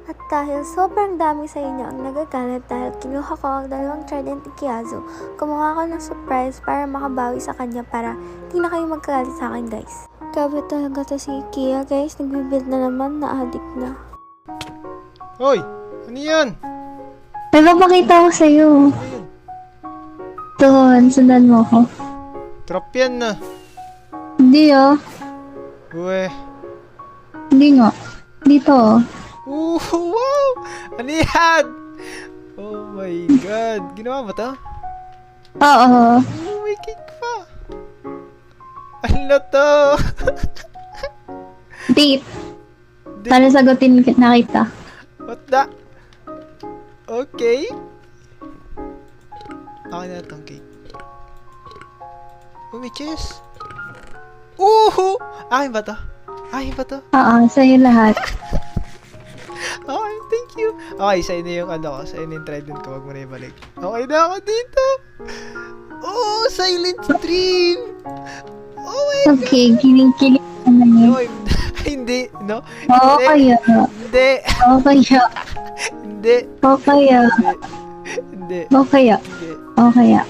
At dahil sobrang dami sa inyo ang nagagalit dahil kinuha ko ang 2 trident ni Kiazu, gumawa ko ng surprise para makabawi sa kanya para di na kayo magkagalit sa akin, guys. Grabe talaga to si Kia, guys. Nagbibuild na naman, na-addict na. Hoy! Ano yan? May papakita ko sa'yo. Ano yan? Doon, sundan mo ko. Trap yan na. Hindi oh. Uwe. Hindi nga. Dito oh. Wow! Ano yan? Oh my god. Ginawa mo to? Oo. Oh, may cake pa. Ano to? Date. Para sagutin na kita. What the? Okay. Akin na itong cake. Oh, may chess. Ooh! Akin ba to? Akin ba to? Oo, sa'yo lahat. Okay, thank you. Okay, sa'yo na yung ano ko. Sa'yo na yung trident ko. Huwag mo na ibalik. Okay na ako dito. Oh, silent stream. Oh my god. Okay, kiling-kiling ka na No, yun. hindi. No? Oo Hindi. kaya. Hindi. Oo kaya. Hindi. Oo kaya. Hindi. Oo kaya. Hindi. Oo kaya.